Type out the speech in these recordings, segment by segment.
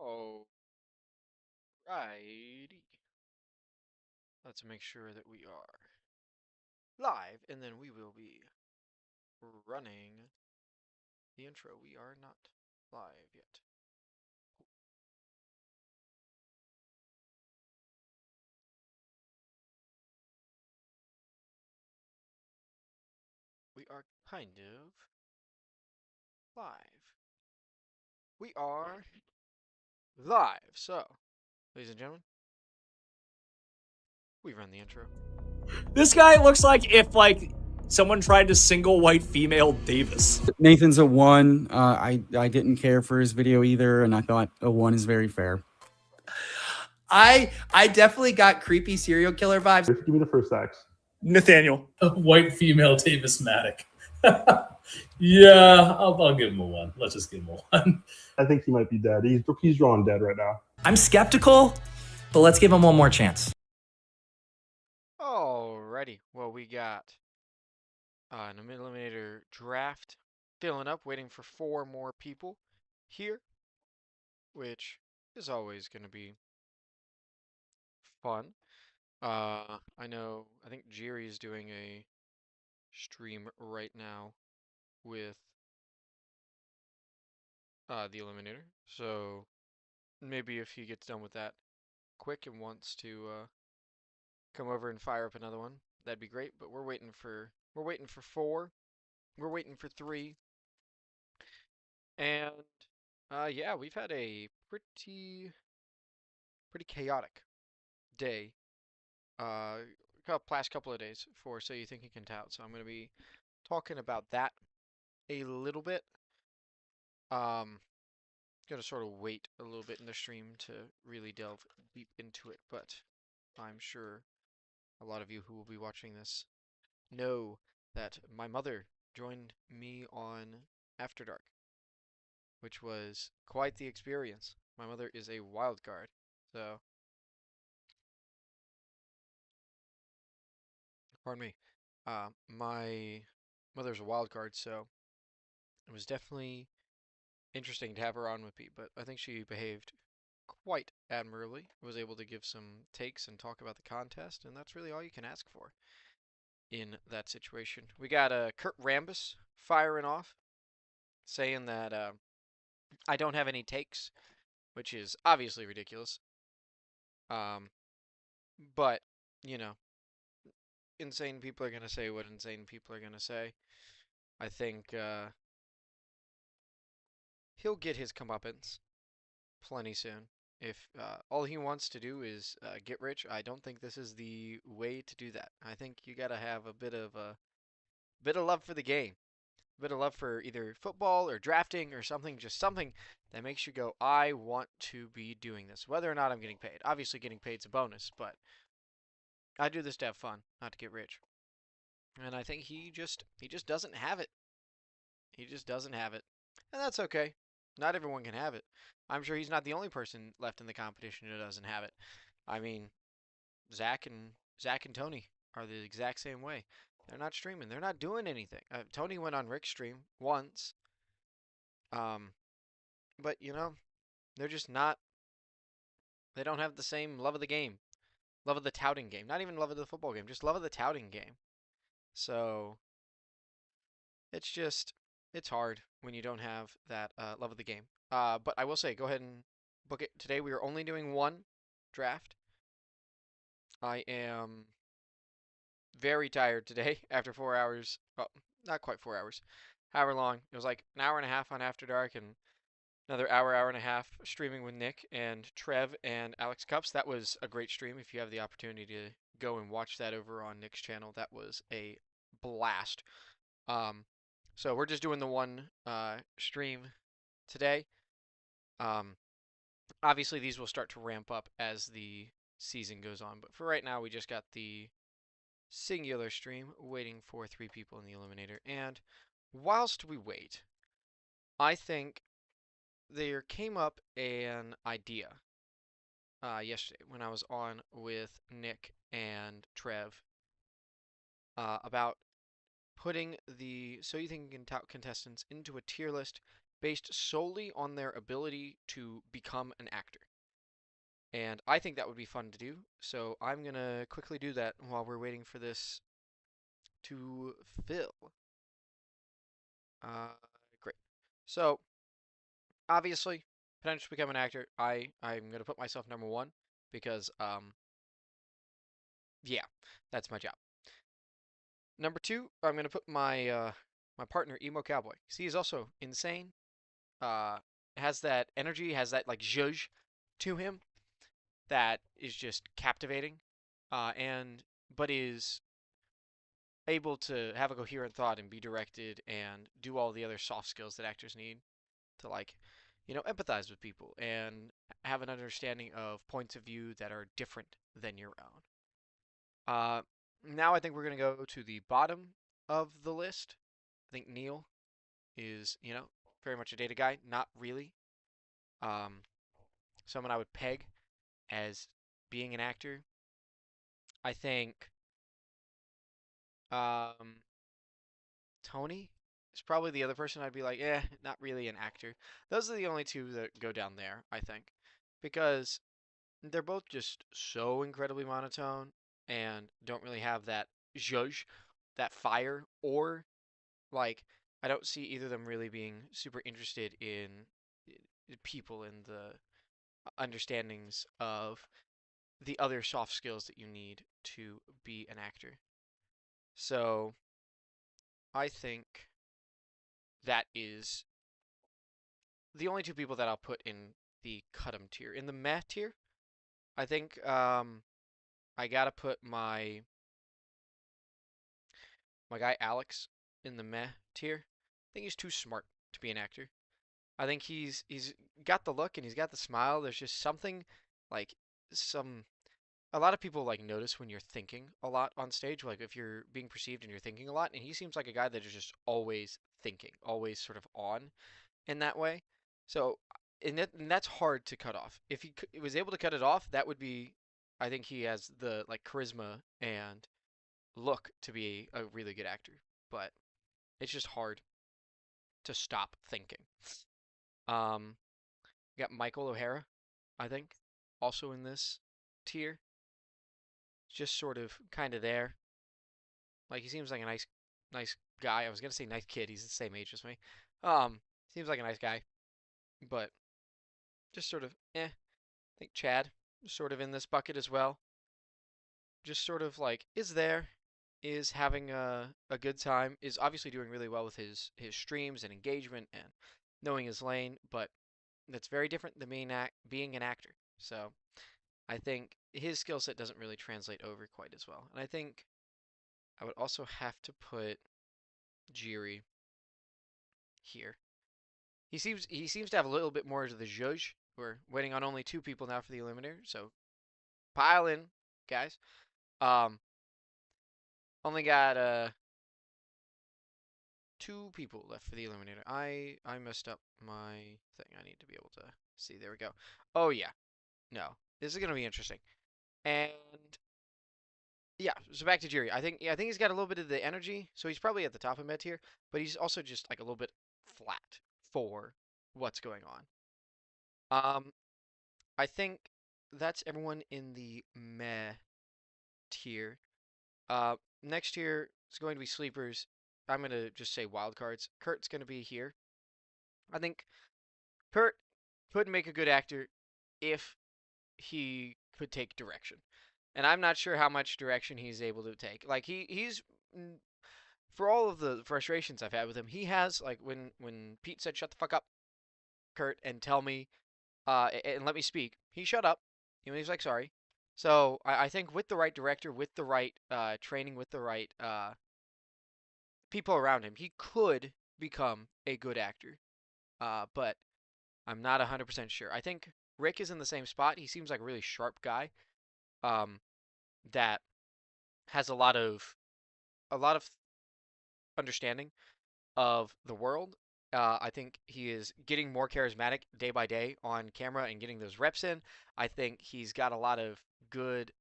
Alrighty. Let's make sure that we are live, and then we will be running the intro. We are not live yet. We are kind of live. We are live. So, ladies and gentlemen, we run the intro. This guy looks like if someone tried to single white female Davis. Nathan's a 1. I didn't care for his video either, and I thought a 1 is very fair. I definitely got creepy serial killer vibes. Give me the first X. Nathaniel. White female Davis Maddock. Yeah, I'll give him a 1. Let's just give him a 1. I think he might be dead. He's drawn dead right now. I'm skeptical, but let's give him one more chance. Alrighty. Well, we got an Eliminator draft filling up, waiting for 4 more people here, which is always going to be fun. I think Jerry's doing a stream right now with the Eliminator, so maybe if he gets done with that quick and wants to come over and fire up another one, that'd be great. But we're waiting for 4, we're waiting for 3, and yeah, we've had a pretty chaotic day past couple of days for So You Think You Can Tout, so I'm going to be talking about that a little bit. Gonna sort of wait a little bit in the stream to really delve deep into it, but I'm sure a lot of you who will be watching this know that my mother joined me on After Dark, which was quite the experience. My mother is a wild card, so pardon me. My mother's a wild card, so it was definitely interesting to have her on with me, but I think she behaved quite admirably, was able to give some takes and talk about the contest, and that's really all you can ask for in that situation. We got Kurt Rambis firing off, saying that I don't have any takes, which is obviously ridiculous. But, you know, insane people are going to say what insane people are going to say. I think he'll get his comeuppance plenty soon. If all he wants to do is get rich, I don't think this is the way to do that. I think you got to have a bit of love for the game, a bit of love for either football or drafting or something, just something that makes you go, I want to be doing this, whether or not I'm getting paid. Obviously, getting paid is a bonus, but I do this to have fun, not to get rich. And I think he just doesn't have it. He just doesn't have it, and that's okay. Not everyone can have it. I'm sure he's not the only person left in the competition who doesn't have it. I mean, Zach and Tony are the exact same way. They're not streaming. They're not doing anything. Tony went on Rick's stream once. But you know, they're just not. They don't have the same love of the game, love of the touting game. Not even love of the football game, just love of the touting game. So it's hard when you don't have that love of the game. But I will say, go ahead and book it. Today we are only doing 1 draft. I am very tired today after 4 hours. Well, not quite 4 hours. However long. It was like an hour and a half on After Dark and another hour and a half streaming with Nick and Trev and Alex Cups. That was a great stream. If you have the opportunity to go and watch that over on Nick's channel, that was a blast. So we're just doing the 1 stream today. Obviously, these will start to ramp up as the season goes on, but for right now, we just got the singular stream waiting for 3 people in the Eliminator. And whilst we wait, I think there came up an idea yesterday when I was on with Nick and Trev about putting the So You Think You Can Tout contestants into a tier list based solely on their ability to become an actor. And I think that would be fun to do. So I'm going to quickly do that while we're waiting for this to fill. Great. So obviously, potential to become an actor, I'm going to put myself number one because, yeah, that's my job. Number two, I'm going to put my my partner, Emo Cowboy. See, he's also insane. Has that energy, has that like zhuzh to him that is just captivating, and but is able to have a coherent thought and be directed and do all the other soft skills that actors need to like, empathize with people and have an understanding of points of view that are different than your own. Now I think we're gonna go to the bottom of the list. I think Neil is, very much a data guy. Not really. Um, Someone I would peg as being an actor. I think um, Tony is probably the other person I'd be like, not really an actor. Those are the only two that go down there, I think, because they're both just so incredibly monotone and don't really have that zhuzh, that fire, or like I don't see either of them really being super interested in people and the understandings of the other soft skills that you need to be an actor. So I think that is the only two people that I'll put in the cut 'em tier. In the meh tier, I think I gotta put my guy Alex in the meh tier. I think he's too smart to be an actor. I think he's got the look and he's got the smile. There's just something like some a lot of people like notice when you're thinking a lot on stage, like if you're being perceived and you're thinking a lot, and he seems like a guy that is just always thinking, always sort of on in that way. So, and that's hard to cut off. If he was able to cut it off, that would be, I think he has the like charisma and look to be a really good actor, but it's just hard to stop thinking. Um, you got Michael O'Hara, I think, also in this tier. Just sort of kind of there. Like he seems like a nice guy. I was gonna say nice kid. He's the same age as me. Seems like a nice guy, but just sort of eh. I think Chad is sort of in this bucket as well. Just sort of like is there, is having a good time, is obviously doing really well with his streams and engagement and knowing his lane, but that's very different than being an actor. So I think his skill set doesn't really translate over quite as well. And I think I would also have to put Jiri here. He seems to have a little bit more to the zhuzh. We're waiting on only two people now for the Eliminator, so pile in, guys. Um, Only got two people left for the Eliminator. I messed up my thing. I need to be able to see. There we go. Oh yeah, no, this is gonna be interesting. And yeah, so back to Jiri. I think he's got a little bit of the energy, so he's probably at the top of mid tier, but he's also just like a little bit flat for what's going on. I think that's everyone in the meh tier. Next tier is going to be sleepers. I'm gonna just say wild cards. Kurt's gonna be here. I think Kurt could make a good actor if he could take direction. And I'm not sure how much direction he's able to take. Like he's for all of the frustrations I've had with him, he has like when Pete said shut the fuck up, Kurt, and tell me and let me speak. He shut up. He's like sorry. So I think with the right director, with the right training, with the right people around him, he could become a good actor. But I'm not 100% sure. I think Rick is in the same spot. He seems like a really sharp guy. That has a lot of understanding of the world. I think he is getting more charismatic day by day on camera and getting those reps in. I think he's got a lot of good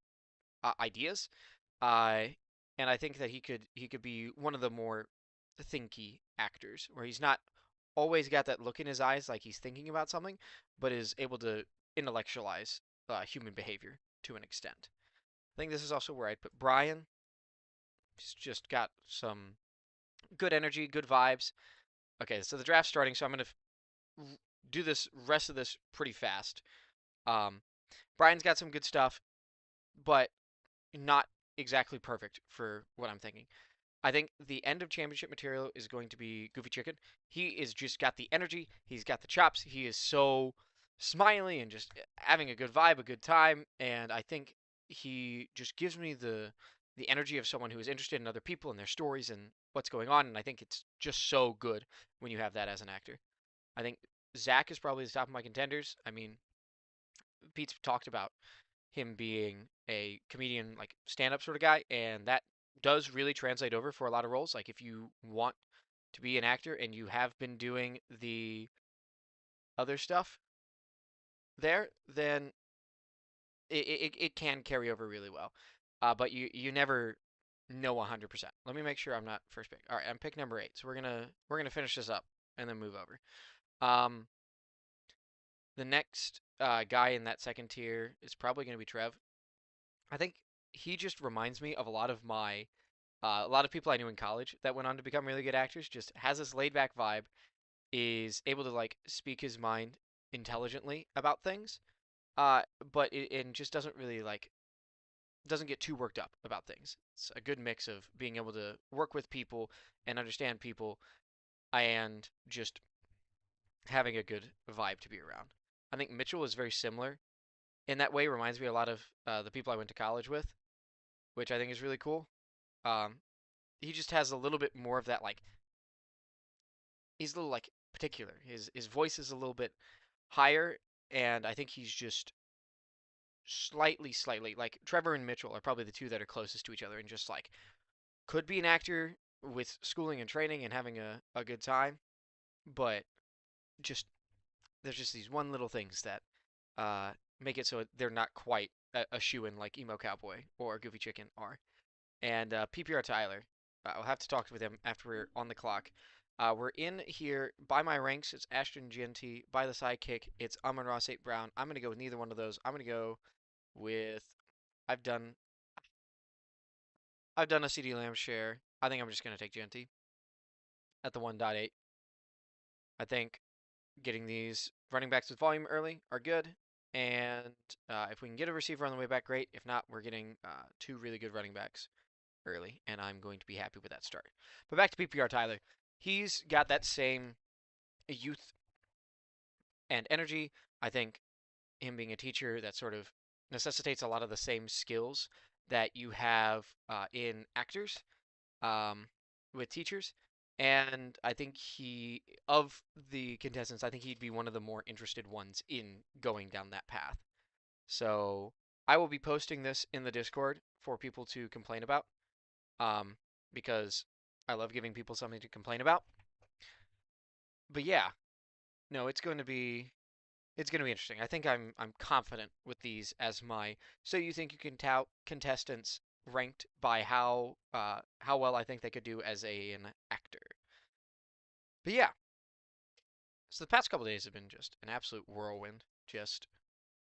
ideas, uh, and I think that he could be one of the more thinky actors, where he's not always got that look in his eyes like he's thinking about something, but is able to intellectualize human behavior to an extent. I think this is also where I'd put Brian. He's just got some good energy, good vibes. Okay, so the draft's starting, so I'm gonna do this rest of this pretty fast. Um, Brian's got some good stuff, but not exactly perfect for what I'm thinking. I think the end of championship material is going to be Goofy Chicken. He is just got the energy. He's got the chops. He is so smiley and just having a good vibe, a good time. And I think he just gives me the energy of someone who is interested in other people and their stories and what's going on. And I think it's just so good when you have that as an actor. I think Zach is probably the top of my contenders. I mean, Pete's talked about him being a comedian, like stand-up sort of guy, and that does really translate over for a lot of roles. Like if you want to be an actor and you have been doing the other stuff there, then it can carry over really well. But you never know 100%. Let me make sure I'm not first pick. All right, I'm pick number 8. So we're gonna finish this up and then move over. Um, the next guy in that second tier is probably gonna be Trev. I think he just reminds me of a lot of people I knew in college that went on to become really good actors. Just has this laid back vibe, is able to like speak his mind intelligently about things, uh, but and just doesn't really like doesn't get too worked up about things. It's a good mix of being able to work with people and understand people, and just having a good vibe to be around. I think Mitchell is very similar in that way. Reminds me a lot of the people I went to college with, which I think is really cool. Um, he just has a little bit more of that like he's a little like particular. His voice is a little bit higher, and I think he's just slightly like Trevor and Mitchell are probably the two that are closest to each other, and just like could be an actor with schooling and training and having a good time, but just there's just these one little things that uh, make it so they're not quite a shoe in like Emo Cowboy or Goofy Chicken are. And PPR Tyler. I'll have to talk with him after we're on the clock. We're in here by my ranks. It's Ashton GNT. By the sidekick, it's Amon Ross 8 Brown. I'm gonna go with neither one of those. I'm gonna go with I've done I've done a CD Lamb share. I think I'm just gonna take GNT at the 1.8. I think getting these running backs with volume early are good. And if we can get a receiver on the way back, great. If not, we're getting 2 really good running backs early, and I'm going to be happy with that start. But back to PPR Tyler. He's got that same youth and energy. I think him being a teacher, that sort of necessitates a lot of the same skills that you have in actors with teachers. And I think of the contestants, I think he'd be one of the more interested ones in going down that path. So I will be posting this in the Discord for people to complain about, um, because I love giving people something to complain about. But yeah, no, it's gonna be interesting. I think I'm confident with these as my so you think you can tout contestants ranked by how well I think they could do as an actor. But yeah, so the past couple days have been just an absolute whirlwind. Just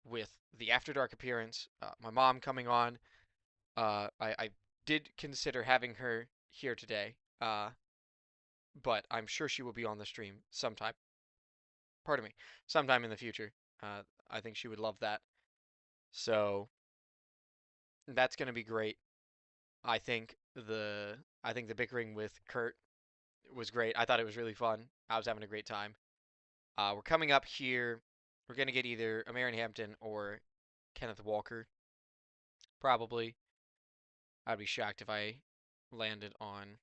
with the After Dark appearance, my mom coming on. I did consider having her here today, but I'm sure she will be on the stream sometime. Pardon me, sometime in the future. I think she would love that. So that's gonna be great. I think the bickering with Kurt was great. I thought it was really fun. I was having a great time. We're coming up here. We're gonna get either a Marion Hampton or Kenneth Walker. Probably. I'd be shocked if I landed on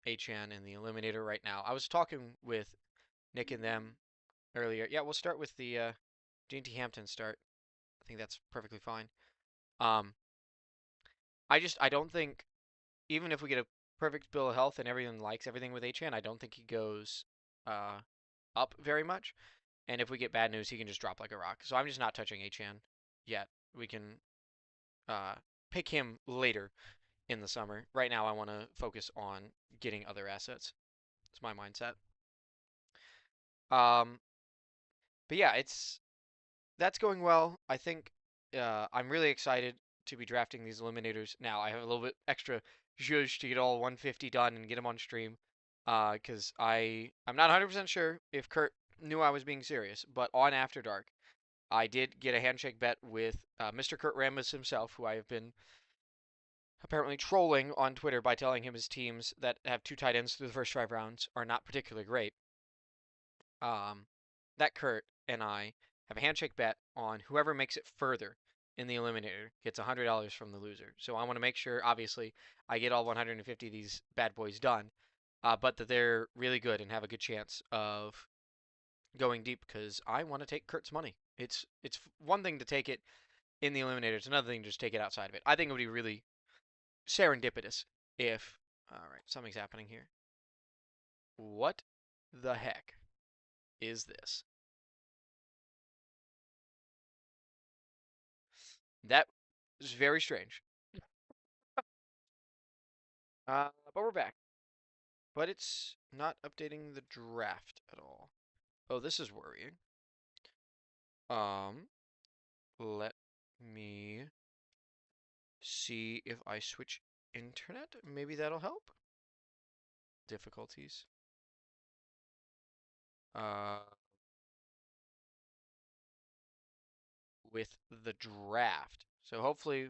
HN in the Eliminator right now. I was talking with Nick and them earlier. Yeah, we'll start with the G&T Hampton start. I think that's perfectly fine. Um, I don't think even if we get a perfect bill of health and everyone likes everything with HN, I don't think he goes uh up very much. And if we get bad news, he can just drop like a rock. So I'm just not touching HN yet. We can uh pick him later in the summer. Right now, I want to focus on getting other assets. It's my mindset. Um, but yeah, that's going well. I think I'm really excited to be drafting these eliminators now. I have a little bit extra zhuzh to get all 150 done and get them on stream. Because I'm not 100% sure if Kurt knew I was being serious, but on After Dark, I did get a handshake bet with Mr. Kurt Rambis himself, who I have been apparently trolling on Twitter by telling him his teams that have 2 tight ends through the first 5 rounds are not particularly great. Um, that Kurt and I have a handshake bet on whoever makes it further in the eliminator gets $100 from the loser. So I want to make sure, obviously, I get all 150 of these bad boys done, but that they're really good and have a good chance of going deep because I want to take Kurt's money. It's one thing to take it in the eliminator. It's another thing to just take it outside of it. I think it would be really serendipitous if. All right, something's happening here. What the heck is this? That is very strange. But we're back. But it's not updating the draft at all. Oh, this is worrying. Let me see if I switch internet. Maybe that'll help. Difficulties. With the draft. So hopefully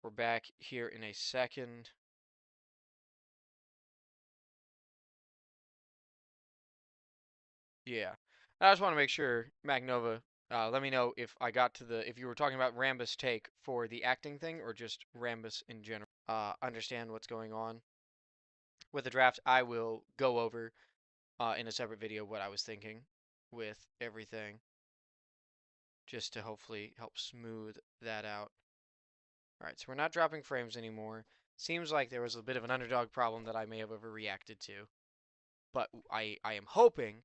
we're back here in a second. Yeah. I just want to make sure, Magnova, let me know if I got to if you were talking about Rambus take for the acting thing or just Rambus in general. Understand what's going on with the draft. I will go over in a separate video what I was thinking with everything, just to hopefully help smooth that out. All right, so we're not dropping frames anymore. Seems like there was a bit of an underdog problem that I may have overreacted to, but I am hoping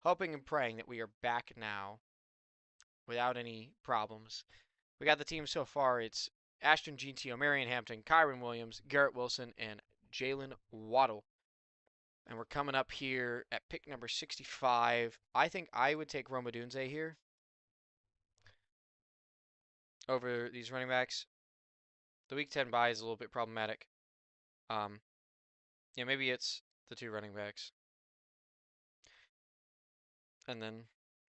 and praying that we are back now without any problems. We got the team so far. It's Ashton GTO, Marion Hampton, Kyron Williams, Garrett Wilson, and Jalen Waddle. And we're coming up here at pick number 65. I think I would take Roma Dunze here over these running backs. The week 10 bye is a little bit problematic. Yeah, maybe it's the 2 running backs. And then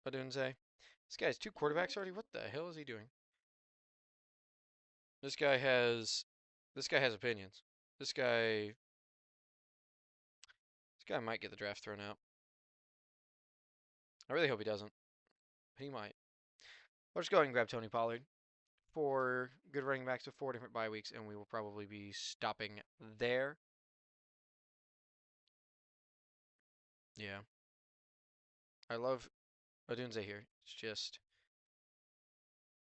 Odunze. This guy has 2 quarterbacks already? What the hell is he doing? This guy has opinions. This guy might get the draft thrown out. I really hope he doesn't. He might. We'll just go ahead and grab Tony Pollard. 4 good running backs with 4 different bye weeks, and we will probably be stopping there. Yeah. I love Odunze here. It's just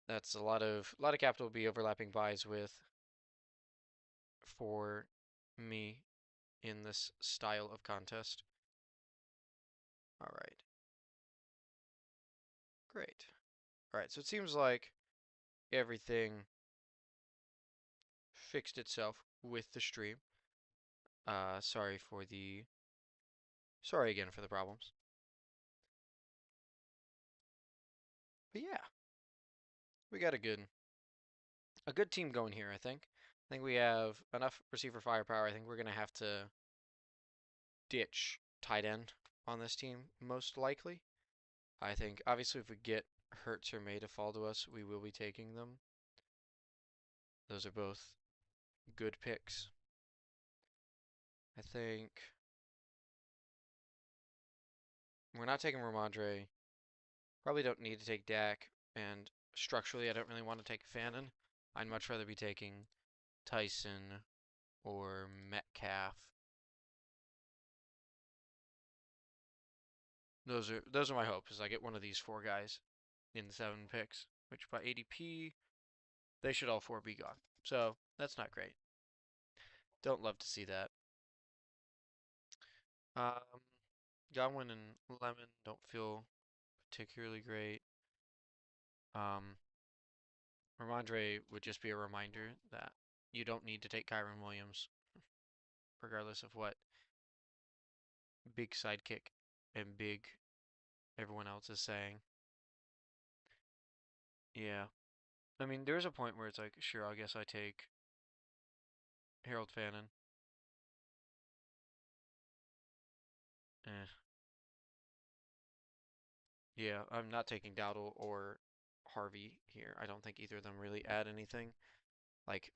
that's a lot of capital to be overlapping buys with for me in this style of contest. All right. Great. All right, so it seems like everything fixed itself with the stream. Sorry again for the problems. But yeah, we got a good team going here, I think. I think we have enough receiver firepower. I think we're going to have to ditch tight end on this team, most likely. I think, obviously, if we get Hurts or May to fall to us, we will be taking them. Those are both good picks. I think we're not taking Ramondre. Probably don't need to take Dak, and structurally, I don't really want to take Fannin. I'd much rather be taking Tyson or Metcalf. Those are my hopes, is I get one of these 4 guys in the 7 picks, which by ADP, they should all 4 be gone. So that's not great. Don't love to see that. Godwin and Lemon don't feel particularly great. Ramondre would just be a reminder that you don't need to take Kyron Williams, regardless of what big sidekick and big everyone else is saying. Yeah. I mean, there's a point where it's like, sure, I guess I take Harold Fannin. Eh. Yeah, I'm not taking Dowdle or Harvey here. I don't think either of them really add anything. Like,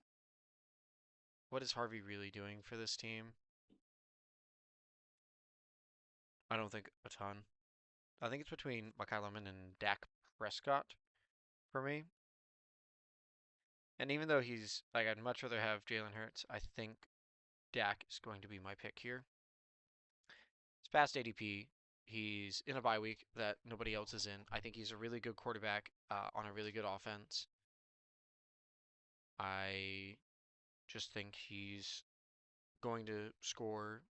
what is Harvey really doing for this team? I don't think a ton. I think it's between Mekhi Lemon and Dak Prescott for me. And even though he's like, I'd much rather have Jalen Hurts, I think Dak is going to be my pick here. It's past ADP. He's in a bye week that nobody else is in. I think he's a really good quarterback on a really good offense. I just think he's going to score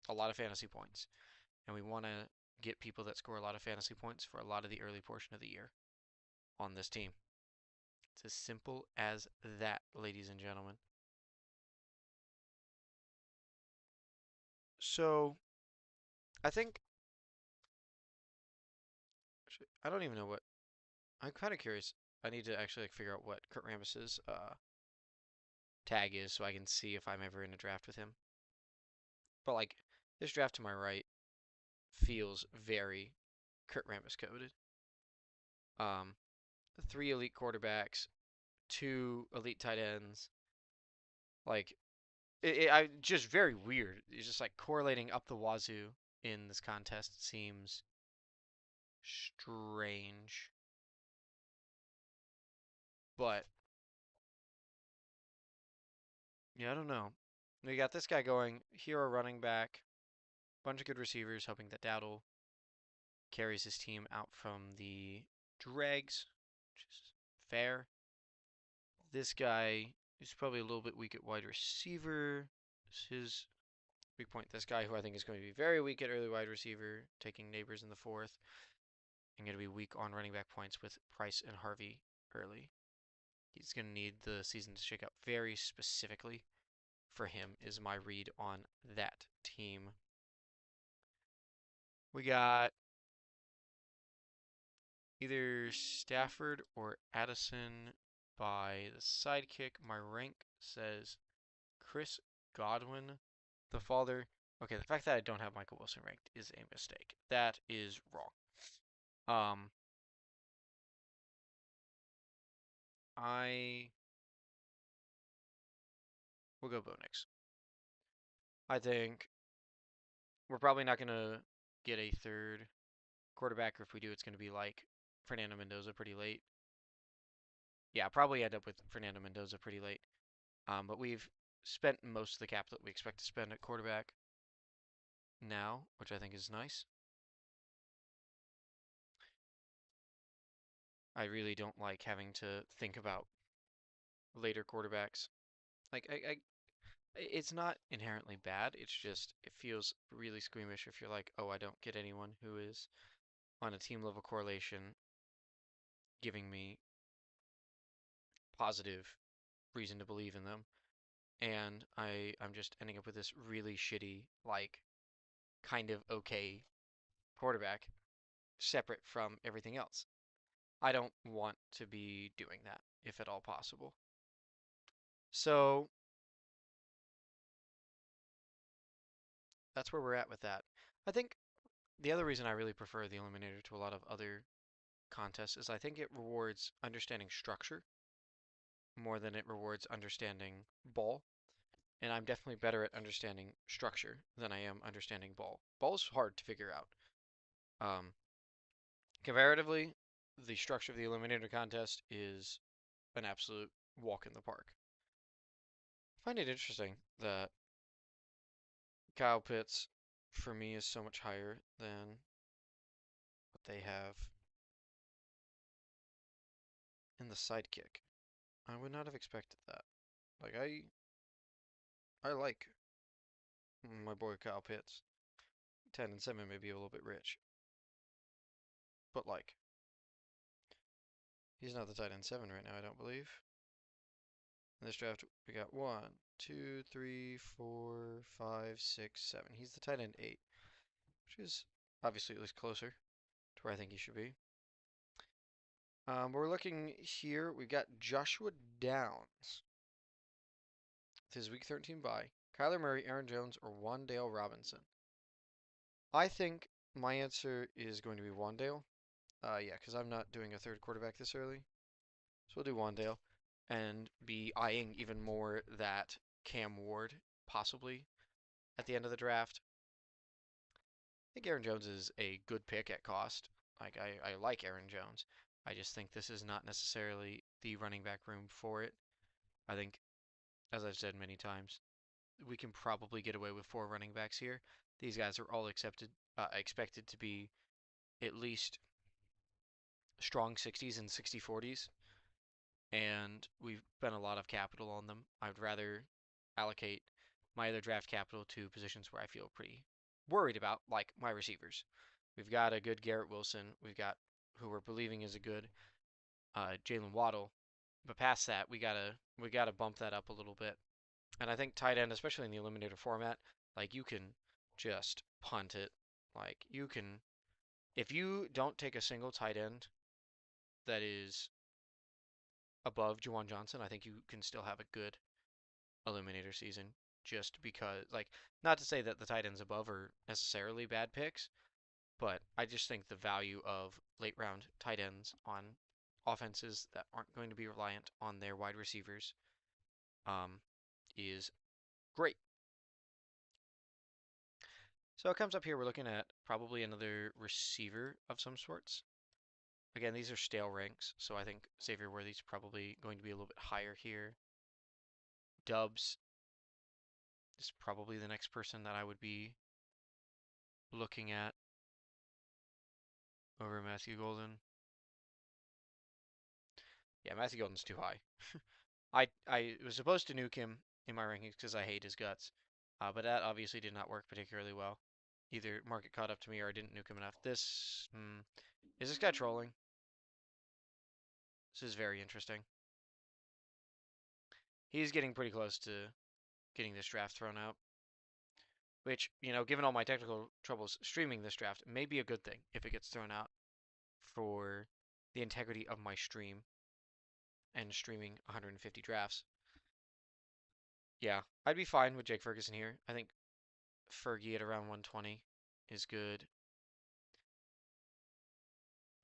a lot of fantasy points. And we want to get people that score a lot of fantasy points for a lot of the early portion of the year on this team. It's as simple as that, ladies and gentlemen. So, I think I don't even know what. I'm kind of curious. I need to actually figure out what Kurt Rambis's tag is so I can see if I'm ever in a draft with him. But like this draft to my right feels very Kurt Rambis coded. Um, 3 elite quarterbacks, 2 elite tight ends. Like I just very weird. It's just like correlating up the wazoo in this contest seems strange. But yeah, I don't know. We got this guy going, hero running back, bunch of good receivers, hoping that Dowdle carries his team out from the dregs, which is fair. This guy is probably a little bit weak at wide receiver. This is his weak point. This guy, who I think is going to be very weak at early wide receiver, taking Neighbors in the 4th, and going to be weak on running back points with Price and Harvey early. He's going to need the season to shake out very specifically for him, is my read on that team. We got either Stafford or Addison by the sidekick. My rank says Chris Godwin, the father. Okay, the fact that I don't have Michael Wilson ranked is a mistake. That is wrong. I will go Bo Nix. I think we're probably not going to get a third quarterback, or if we do, it's going to be like Fernando Mendoza pretty late. Yeah, probably end up with Fernando Mendoza pretty late. But we've spent most of the cap that we expect to spend at quarterback now, which I think is nice. I really don't like having to think about later quarterbacks. Like it's not inherently bad. It's just it feels really squeamish if you're like, oh, I don't get anyone who is on a team level correlation giving me positive reason to believe in them, and I'm just ending up with this really shitty, like kind of okay quarterback separate from everything else. I don't want to be doing that if at all possible. So that's where we're at with that. I think the other reason I really prefer the Eliminator to a lot of other contests is I think it rewards understanding structure more than it rewards understanding ball. And I'm definitely better at understanding structure than I am understanding ball. Ball is hard to figure out. Um, Comparatively, the structure of the Eliminator contest is an absolute walk in the park. I find it interesting that Kyle Pitts, for me, is so much higher than what they have in the sidekick. I would not have expected that. Like I like my boy Kyle Pitts. 10-7 may be a little bit rich, but like he's not the tight end 7 right now, I don't believe. In this draft, we got 1, 2, 3, 4, 5, 6, 7. He's the tight end 8, which is obviously at least closer to where I think he should be. We're looking here. We've got Joshua Downs. This is week 13 bye. Kyler Murray, Aaron Jones, or Wan'Dale Robinson. I think my answer is going to be Wan'Dale. Yeah, because I'm not doing a third quarterback this early. So we'll do Wan'Dale and be eyeing even more that Cam Ward possibly at the end of the draft. I think Aaron Jones is a good pick at cost. Like I like Aaron Jones. I just think this is not necessarily the running back room for it. I think, as I've said many times, we can probably get away with 4 running backs here. These guys are all expected to be at least strong 60s and 60-40s, and we've spent a lot of capital on them. I would rather allocate my other draft capital to positions where I feel pretty worried about, like my receivers. We've got a good Garrett Wilson. We've got who we're believing is a good Jalen Waddle. But past that, we gotta bump that up a little bit. And I think tight end, especially in the Eliminator format, like you can just punt it. Like you can, if you don't take a single tight end that is above Juwan Johnson, I think you can still have a good Eliminator season. Just because, like, not to say that the tight ends above are necessarily bad picks, but I just think the value of late round tight ends on offenses that aren't going to be reliant on their wide receivers is great. So it comes up here, we're looking at probably another receiver of some sorts. Again, these are stale ranks, so I think Xavier Worthy's probably going to be a little bit higher here. Dubs is probably the next person that I would be looking at over Matthew Golden. Yeah, Matthew Golden's too high. I was supposed to nuke him in my rankings because I hate his guts, but that obviously did not work particularly well. Either market caught up to me or I didn't nuke him enough. Is this guy trolling? This is very interesting. He's getting pretty close to getting this draft thrown out, which, you know, given all my technical troubles streaming this draft, may be a good thing if it gets thrown out for the integrity of my stream and streaming 150 drafts. Yeah, I'd be fine with Jake Ferguson here. I think Fergie at around 120 is good.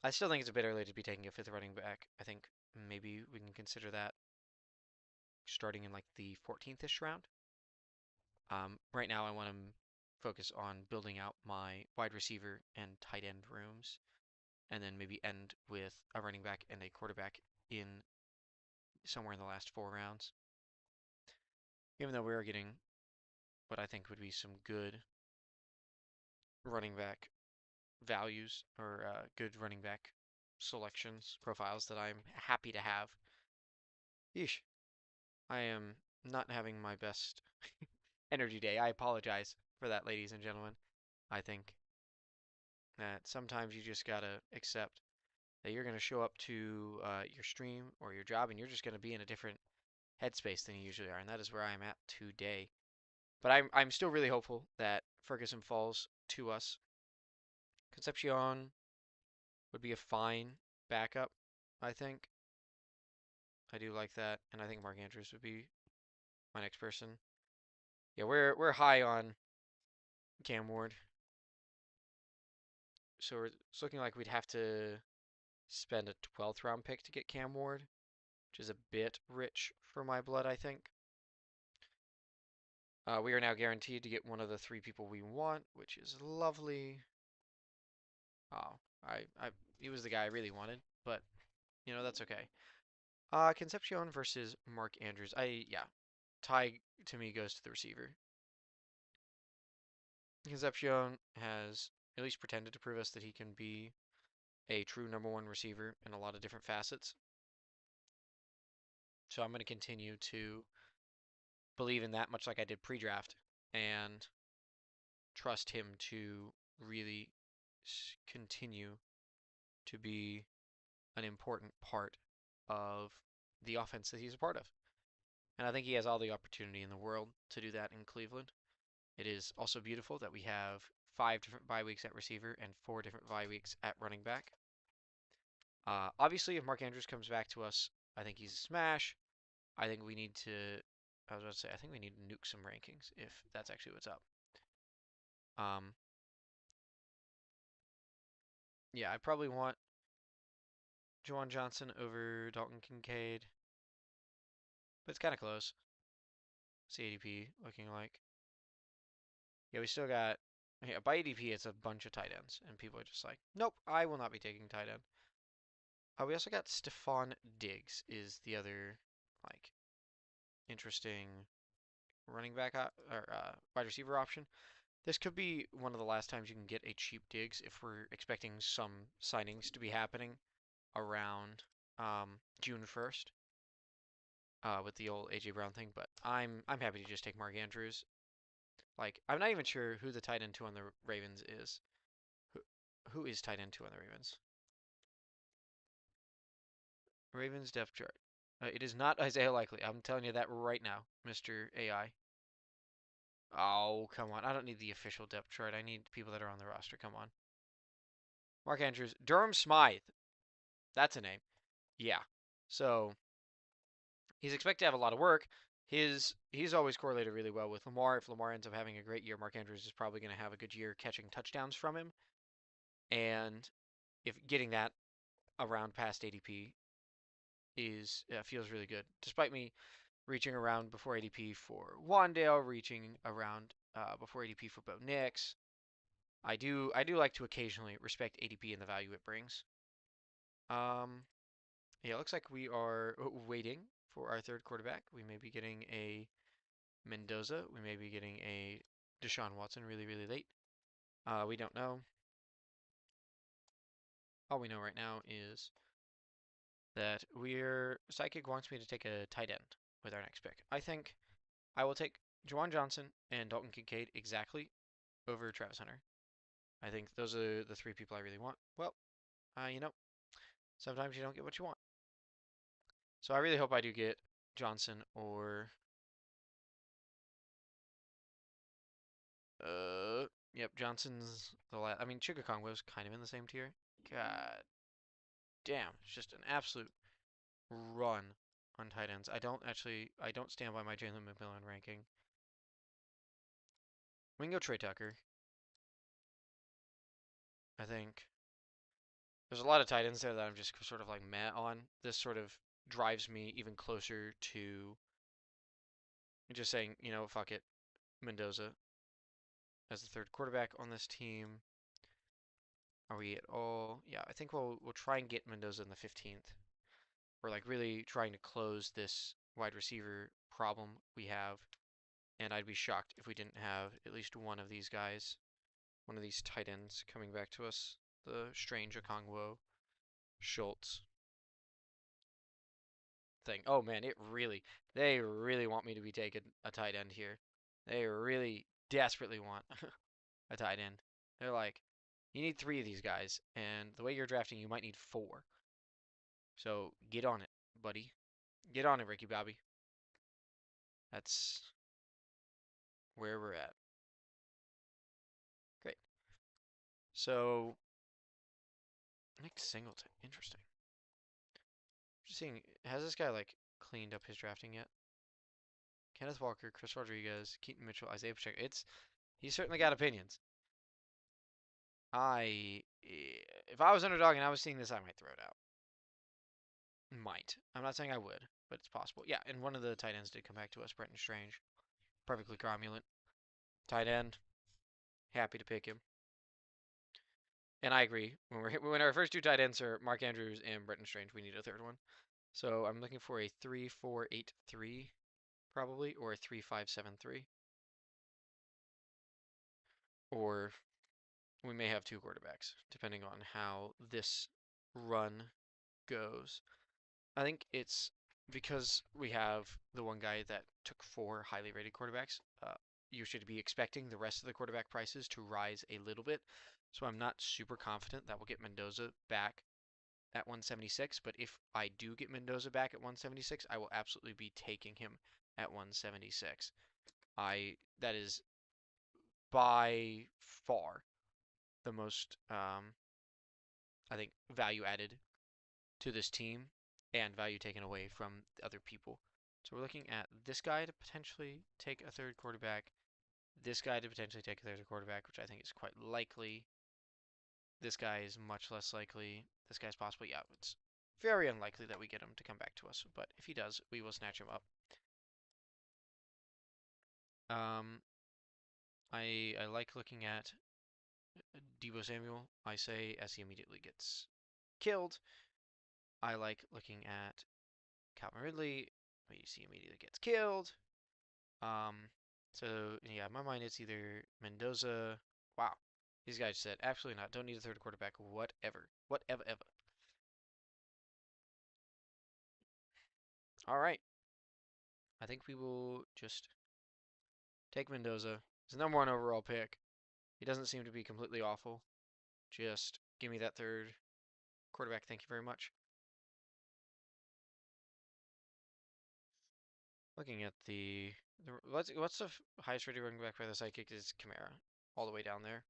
I still think it's a bit early to be taking a 5th running back. I think maybe we can consider that starting in like the 14th-ish round. Right now I want to focus on building out my wide receiver and tight end rooms, and then maybe end with a running back and a quarterback in somewhere in the last 4 rounds. Even though we are getting what I think would be some good running back values or good running back selections, profiles that I'm happy to have. Yeesh. I am not having my best energy day. I apologize for that, ladies and gentlemen. I think that sometimes you just gotta accept that you're gonna show up to your stream or your job and you're just gonna be in a different headspace than you usually are, and that is where I'm at today. But I'm still really hopeful that Ferguson falls to us. Concepcion would be a fine backup, I think. I do like that, and I think Mark Andrews would be my next person. Yeah, we're high on Cam Ward. So it's looking like we'd have to spend a 12th round pick to get Cam Ward, which is a bit rich for my blood, I think. We are now guaranteed to get one of the 3 people we want, which is lovely. Oh, he was the guy I really wanted, but you know, that's okay. Concepcion versus Mark Andrews. Yeah, tie to me goes to the receiver. Concepcion has at least pretended to prove us that he can be a true #1 receiver in a lot of different facets. So I'm going to continue to believe in that, much like I did pre-draft, and trust him to really continue to be an important part of the offense that he's a part of. And I think he has all the opportunity in the world to do that in Cleveland. It is also beautiful that we have 5 different bye weeks at receiver and 4 different bye weeks at running back. Obviously, if Mark Andrews comes back to us, I think he's a smash. I think we need to. I was about to say, I think we need to nuke some rankings if that's actually what's up. Yeah, I probably want Juwan Johnson over Dalton Kincaid, but it's kind of close. CADP looking like. Yeah, we still got. Yeah, by ADP, it's a bunch of tight ends, and people are just like, nope, I will not be taking tight end. We also got Stephon Diggs is the other like interesting running back or wide receiver option. This could be one of the last times you can get a cheap Diggs if we're expecting some signings to be happening around June 1st with the old AJ Brown thing. But I'm happy to just take Mark Andrews. Like I'm not even sure who the tight end 2 on the Ravens is. Who is tight end 2 on the Ravens? Ravens depth chart. It is not Isaiah Likely. I'm telling you that right now, Mr. AI. Oh, come on. I don't need the official depth chart. I need people that are on the roster. Come on. Mark Andrews. Durham Smythe. That's a name. Yeah. So he's expected to have a lot of work. He's always correlated really well with Lamar. If Lamar ends up having a great year, Mark Andrews is probably going to have a good year catching touchdowns from him. And if getting that around past ADP feels really good. Despite me reaching around before ADP for Wandale, reaching around before ADP for Bo Nix. I do like to occasionally respect ADP and the value it brings. Yeah, it looks like we are waiting for our third quarterback. We may be getting a Mendoza. We may be getting a Deshaun Watson really, really late. We don't know. All we know right now is that SYTYCT wants me to take a tight end with our next pick. I think I will take Juwan Johnson and Dalton Kincaid exactly over Travis Hunter. I think those are the 3 people I really want. Well, sometimes you don't get what you want. So I really hope I do get Johnson or yep, Johnson's the last. I mean, Chigakongwa's kind of in the same tier. God damn, it's just an absolute run on tight ends. I don't stand by my Jalen McMillan ranking. We can go Trey Tucker. I think there's a lot of tight ends there that I'm just sort of like meh on. This sort of drives me even closer to just saying, fuck it, Mendoza as the third quarterback on this team. Are we at all? Yeah, I think we'll try and get Mendoza in the 15th. We're like really trying to close this wide receiver problem we have, and I'd be shocked if we didn't have at least one of these guys, one of these tight ends coming back to us. The Strange Okongwu Schultz thing. Oh man, they really want me to be taking a tight end here. They really desperately want a tight end. They're like, you need 3 of these guys, and the way you're drafting, you might need 4. So get on it, buddy. Get on it, Ricky Bobby. That's where we're at. Great. So Nick Singleton, interesting. Just seeing, has this guy like cleaned up his drafting yet? Kenneth Walker, Chris Rodriguez, Keaton Mitchell, Isaiah Pacheco. He's certainly got opinions. If I was underdog and I was seeing this, I might throw it out. Might. I'm not saying I would, but it's possible. Yeah, and one of the tight ends did come back to us, Brenton Strange. Perfectly cromulent. Tight end. Happy to pick him. And I agree. When our first 2 tight ends are Mark Andrews and Brenton Strange, we need a third one. So I'm looking for a 3-4-8-3, probably, or a 3-5-7-3. Or we may have 2 quarterbacks, depending on how this run goes. I think it's because we have the one guy that took 4 highly rated quarterbacks. You should be expecting the rest of the quarterback prices to rise a little bit. So I'm not super confident that we'll get Mendoza back at 176. But if I do get Mendoza back at 176, I will absolutely be taking him at 176. That is by far the most, I think, value added to this team and value taken away from the other people. So we're looking at this guy to potentially take a third quarterback, this guy to potentially take a third quarterback, which I think is quite likely. This guy is much less likely. This guy's possible. Yeah, it's very unlikely that we get him to come back to us, but if he does, we will snatch him up. I like looking at Deebo Samuel, I say, as he immediately gets killed. I like looking at Calvin Ridley, but you see immediately gets killed. So yeah, in my mind it's either Mendoza. Wow, these guys said absolutely not. Don't need a third quarterback. Whatever, whatever, ever. All right, I think we will just take Mendoza. He's the #1 overall pick. He doesn't seem to be completely awful. Just give me that third quarterback. Thank you very much. Looking at what's the highest rated running back by the SYTYCT is Kamara, all the way down there.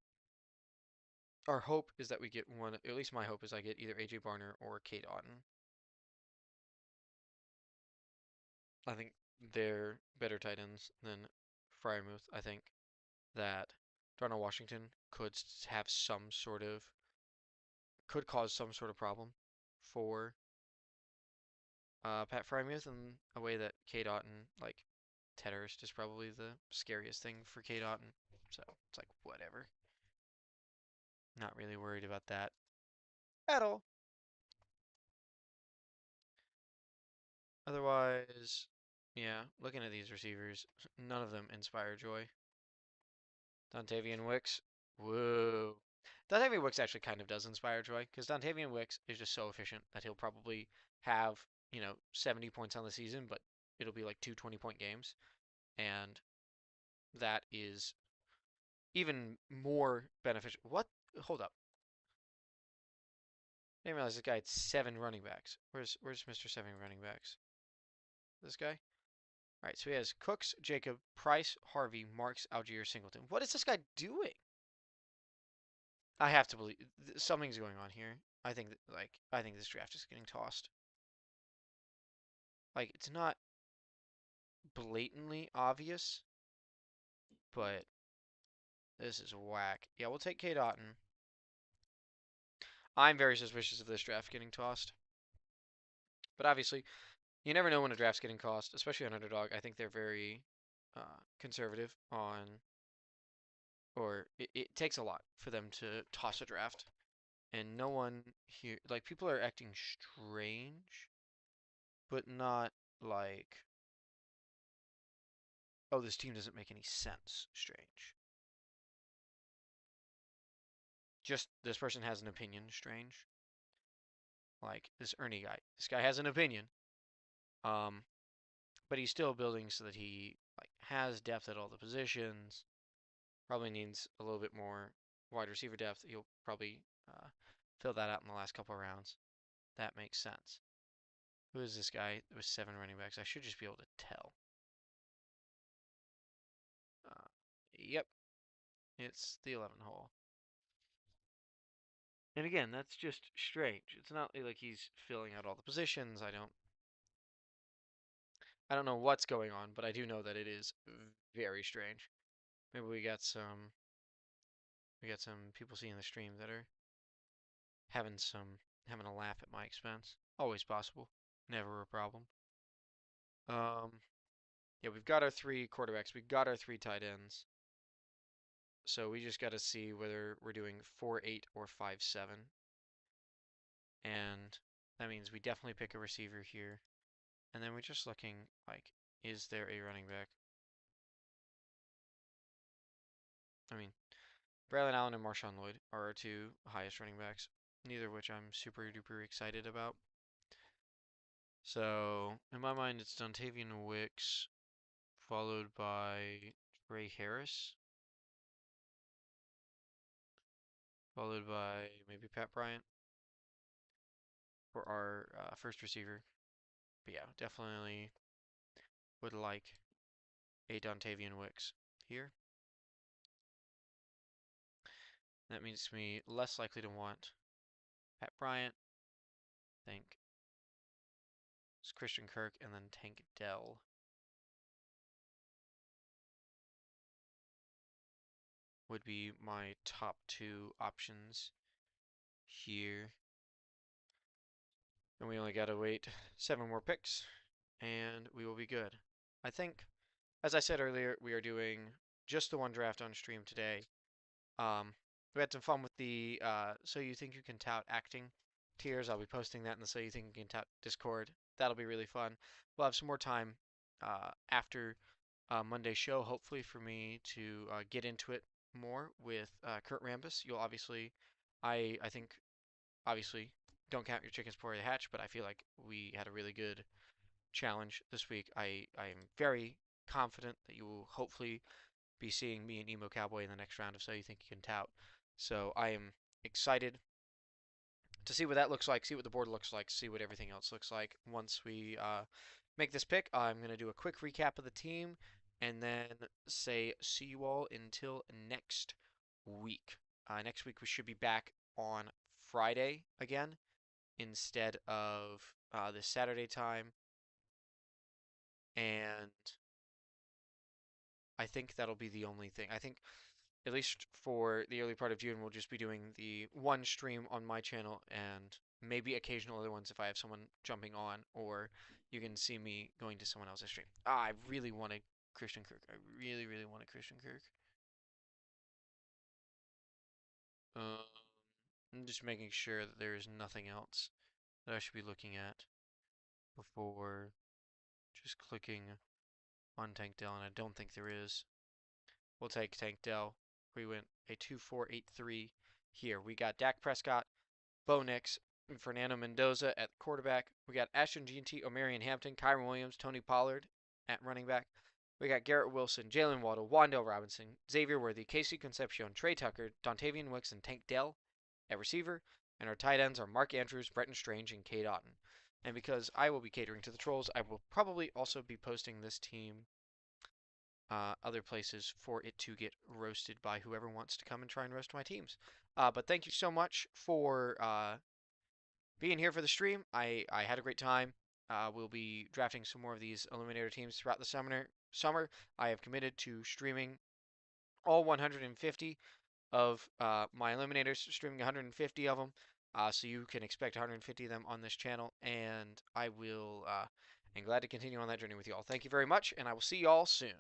Our hope is that we get one, at least my hope is I get either AJ Barner or Kate Otten. I think they're better tight ends than Freiermuth. I think that Darnell Washington could have some sort of, could cause some sort of problem for Pat Freiermuth in a way that Kate Otten, like, Ted Hurst is probably the scariest thing for Kate Otten. So it's like, whatever. Not really worried about that at all. Otherwise, yeah, looking at these receivers, none of them inspire joy. Dontavian Wicks, whoa. Dontavian Wicks actually kind of does inspire joy because Dontavian Wicks is just so efficient that he'll probably have, 70 points on the season, but it'll be like 2 20-point games. And that is even more beneficial. What? Hold up. I didn't realize this guy had 7 running backs. Where's Mr. 7 running backs? This guy? Alright, so he has Cooks, Jacob, Price, Harvey, Marks, Algier, Singleton. What is this guy doing? I have to believe something's going on here. I think this draft is getting tossed. Like, it's not blatantly obvious, but this is whack. Yeah, we'll take Kate Otten. I'm very suspicious of this draft getting tossed. But obviously, you never know when a draft's getting tossed, especially on Underdog. I think they're very conservative on, or it takes a lot for them to toss a draft. And no one here, like, people are acting strange, but not like, oh, this team doesn't make any sense strange. Just this person has an opinion strange. Like this Ernie guy. This guy has an opinion. But he's still building so that he like has depth at all the positions. Probably needs a little bit more wide receiver depth. He'll probably fill that out in the last couple of rounds. That makes sense. Who is this guy with 7 running backs? I should just be able to tell. Yep, it's the 11 hole. And again, that's just strange. It's not like he's filling out all the positions. I don't know what's going on, but I do know that it is very strange. Maybe we got some people seeing the stream that are having a laugh at my expense. Always possible. Never a problem. Yeah, we've got our 3 quarterbacks. We've got our 3 tight ends. So we just got to see whether we're doing 4-8 or 5-7. And that means we definitely pick a receiver here. And then we're just looking, like, is there a running back? I mean, Braylon Allen and Marshawn Lloyd are our 2 highest running backs, neither of which I'm super duper excited about. So, in my mind, it's Dontavian Wicks, followed by Ray Harris, followed by maybe Pat Bryant for our first receiver. But yeah, definitely would like a Dontavian Wicks here. That means me less likely to want Pat Bryant. Think it's Christian Kirk and then Tank Dell. Would be my top 2 options here. And we only gotta wait 7 more picks, and we will be good. I think, as I said earlier, we are doing just the one draft on stream today. We had some fun with the So You Think You Can Tout acting tiers. I'll be posting that in the So You Think You Can Tout Discord. That'll be really fun. We'll have some more time after Monday's show, hopefully, for me to get into it more with Kurt Rambis. You'll obviously, I think, obviously, don't count your chickens before they hatch, but I feel like we had a really good challenge this week. I am very confident that you will hopefully be seeing me and Emo Cowboy in the next round of So You Think You Can Tout. So I am excited to see what that looks like, see what the board looks like, see what everything else looks like. Once we make this pick, I'm going to do a quick recap of the team and then say see you all until next week. Next week we should be back on Friday again instead of this Saturday time. And I think that'll be the only thing. I think, at least for the early part of June, we'll just be doing the one stream on my channel and maybe occasional other ones if I have someone jumping on, or you can see me going to someone else's stream. I really wanted Christian Kirk. I really, really wanted Christian Kirk. I'm just making sure that there is nothing else that I should be looking at before just clicking on Tank Dell, and I don't think there is. We'll take Tank Dell. We went a 2-4-8-3 here. We got Dak Prescott, Bo Nix, and Fernando Mendoza at quarterback. We got Ashton Jeanty, O'Marion Hampton, Kyron Williams, Tony Pollard at running back. We got Garrett Wilson, Jalen Waddle, Wandale Robinson, Xavier Worthy, Casey Concepcion, Trey Tucker, Dontavian Wicks, and Tank Dell at receiver. And our tight ends are Mark Andrews, Bretton Strange, and Cade Otton. And because I will be catering to the trolls, I will probably also be posting this team other places for it to get roasted by whoever wants to come and try and roast my teams. But thank you so much for being here for the stream. I had a great time. We'll be drafting some more of these Eliminator teams throughout the summer. I have committed to streaming all 150 of my Eliminators, streaming 150 of them. So you can expect 150 of them on this channel, and I will am glad to continue on that journey with you all. Thank you very much, and I will see you all soon.